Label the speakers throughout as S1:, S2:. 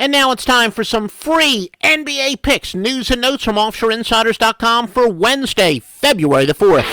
S1: And now it's time for some free NBA picks, news and notes from offshoreinsiders.com for Wednesday, February the 4th.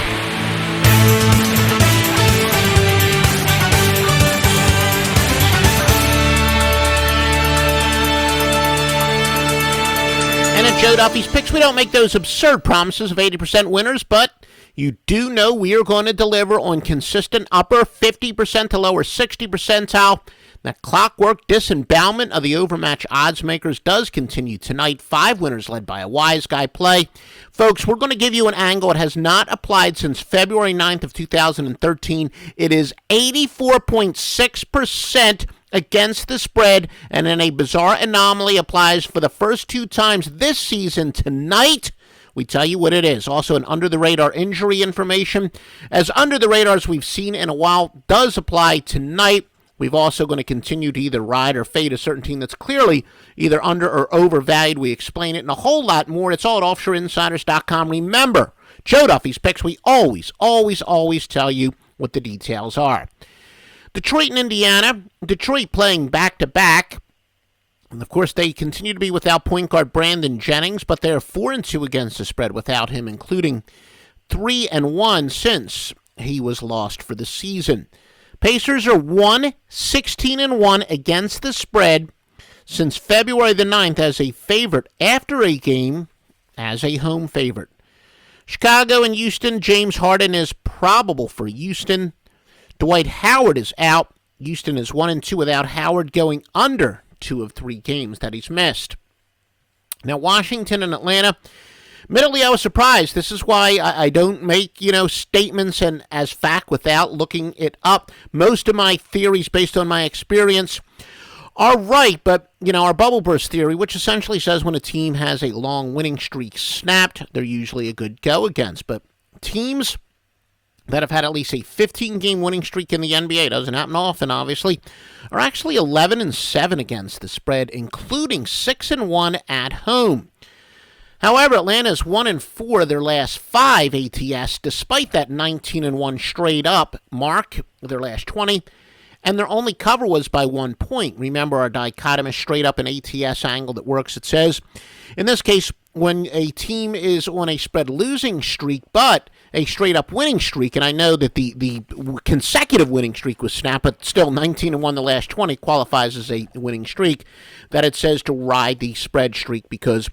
S1: And at Joe Duffy's Picks, we don't make those absurd promises of 80% winners, but you do know we are going to deliver on consistent upper 50% to lower 60 percentile. That clockwork disembowelment of the overmatch odds makers does continue tonight. 5 winners led by a wise guy play. Folks, we're going to give you an angle. It has not applied since February 9th of 2013. It is 84.6% against the spread, and then a bizarre anomaly applies for the first 2 times this season tonight. We tell you what it is. Also, an under-the-radar injury information. As under-the-radar as we've seen in a while does apply tonight. We've also going to continue to either ride or fade a certain team that's clearly either under or overvalued. We explain it and a whole lot more. It's all at offshoreinsiders.com. Remember, Joe Duffy's Picks, we always tell you what the details are. Detroit and Indiana. Detroit playing back-to-back. And of course, they continue to be without point guard Brandon Jennings, but they're 4-2 against the spread without him, including 3-1 since he was lost for the season. Pacers are 1-16-1 against the spread since February the 9th as a favorite after a game as a home favorite. Chicago and Houston, James Harden is probable for Houston. Dwight Howard is out. Houston is 1-2 without Howard, going under 2 of 3 games that he's missed. Now, Washington and Atlanta. Admittedly, I was surprised. This is why I don't make, statements and as fact without looking it up. Most of my theories based on my experience are right, but, our bubble burst theory, which essentially says when a team has a long winning streak snapped, they're usually a good go against. But teams that have had at least a 15-game winning streak in the NBA, doesn't happen often, obviously, are actually 11-7 against the spread, including 6-1 at home. However, Atlanta is 1-4 of their last 5 ATS, despite that 19-1 straight up mark of their last 20, and their only cover was by 1 point. Remember our dichotomous straight up and ATS angle that works. It says, in this case, when a team is on a spread losing streak, but a straight up winning streak, and I know that the consecutive winning streak was snapped, but still 19-1 the last 20 qualifies as a winning streak, that it says to ride the spread streak because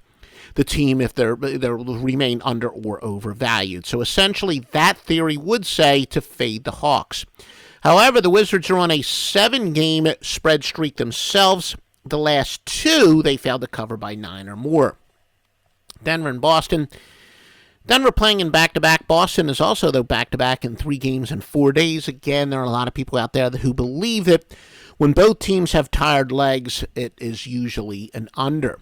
S1: the team, if they're remain under or overvalued. So essentially, that theory would say to fade the Hawks. However, the Wizards are on a 7-game spread streak themselves. The last 2, they failed to cover by 9 or more. Denver and Boston. Denver playing in back-to-back. Boston is also, though, back-to-back in 3 games in 4 days. Again, there are a lot of people out there who believe that when both teams have tired legs, it is usually an under.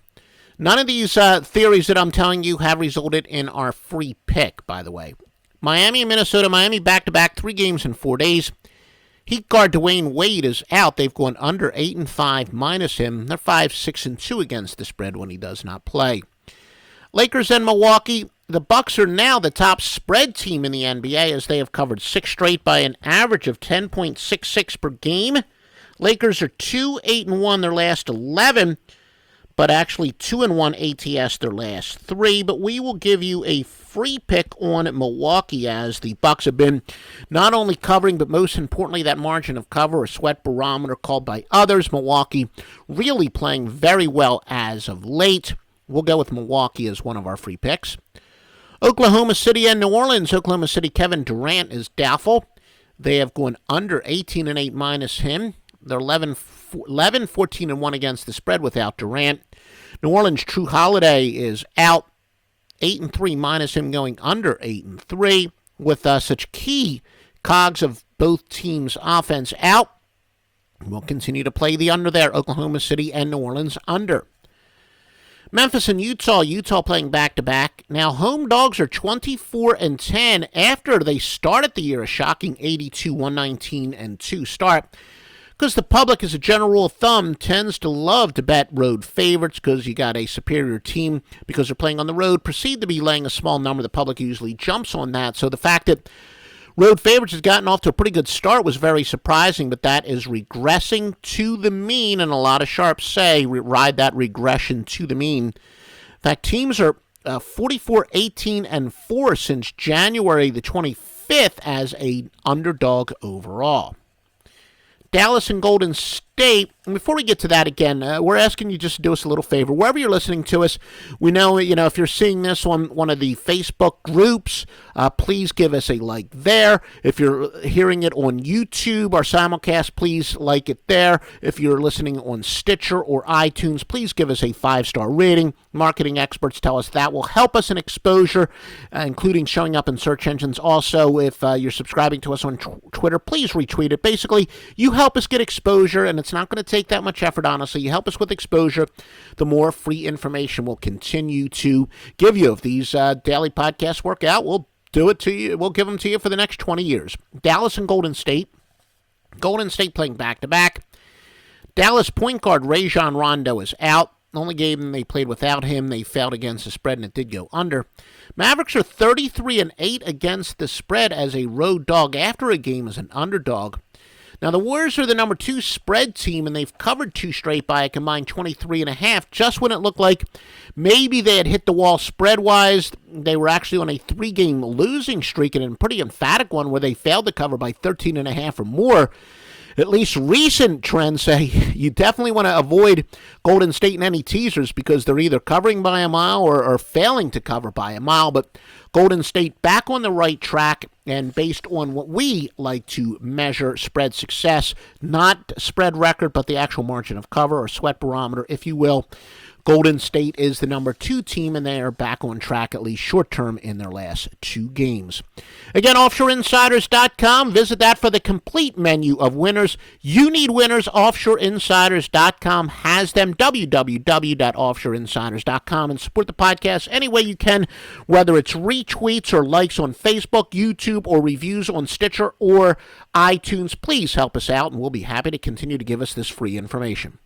S1: None of these theories that I'm telling you have resulted in our free pick, by the way. Miami and Minnesota. Miami back-to-back, 3 games in 4 days. Heat guard Dwayne Wade is out. They've gone under 8-5 minus him. They're 5-6-2 against the spread when he does not play. Lakers and Milwaukee. The Bucks are now the top spread team in the NBA as they have covered 6 straight by an average of 10.66 per game. Lakers are 2-8-1 their last 11. But actually 2-1 ATS their last 3. But we will give you a free pick on Milwaukee as the Bucks have been not only covering, but most importantly, that margin of cover, or sweat barometer called by others. Milwaukee really playing very well as of late. We'll go with Milwaukee as one of our free picks. Oklahoma City and New Orleans. Oklahoma City, Kevin Durant is doubtful. They have gone under 18-8 minus him. They're 11-14-1 against the spread without Durant. New Orleans' True Holiday is out, 8-3 minus him, going under 8-3. With such key cogs of both teams' offense out, we'll continue to play the under there. Oklahoma City and New Orleans under. Memphis and Utah. Utah playing back-to-back. Now, home dogs are 24-10 after they started the year a shocking 82-119-2 start. Because the public, as a general rule of thumb, tends to love to bet road favorites because you got a superior team because they're playing on the road. Proceed to be laying a small number. The public usually jumps on that. So the fact that Road favorites has gotten off to a pretty good start, was very surprising, but that is regressing to the mean, and a lot of sharps say ride that regression to the mean. In fact, teams are 44, 18, and 4 since January the 25th as a underdog overall. Dallas and Golden State. And before we get to that again, we're asking you just to do us a little favor. Wherever you're listening to us, we know, if you're seeing this on one of the Facebook groups, please give us a like there. If you're hearing it on YouTube, our simulcast, please like it there. If you're listening on Stitcher or iTunes, please give us a 5-star rating. Marketing experts tell us that will help us in exposure, including showing up in search engines. Also, if you're subscribing to us on Twitter, please retweet it. Basically, you help us get exposure, and it's not going to take that much effort, honestly. You help us with exposure, the more free information we'll continue to give you. If these daily podcasts work out, we'll do it to you. We'll give them to you for the next 20 years. Dallas and Golden State. Golden State playing back-to-back. Dallas point guard Rajon Rondo is out. The only game they played without him, they failed against the spread, and it did go under. Mavericks are 33-8 against the spread as a road dog after a game as an underdog. Now, the Warriors are the number 2 spread team, and they've covered 2 straight by a combined 23.5, just when it looked like maybe they had hit the wall spread-wise. They were actually on a 3-game losing streak, and a pretty emphatic one where they failed to cover by 13.5 or more. At least recent trends say you definitely want to avoid Golden State in any teasers because they're either covering by a mile or failing to cover by a mile. But Golden State back on the right track, and based on what we like to measure spread success, not spread record, but the actual margin of cover or sweat barometer, if you will, Golden State is the number 2 team, and they are back on track, at least short-term, in their last 2 games. Again, offshoreinsiders.com. Visit that for the complete menu of winners. You need winners. Offshoreinsiders.com has them. www.offshoreinsiders.com. And support the podcast any way you can, whether it's retweets or likes on Facebook, YouTube, or reviews on Stitcher or iTunes. Please help us out, and we'll be happy to continue to give us this free information.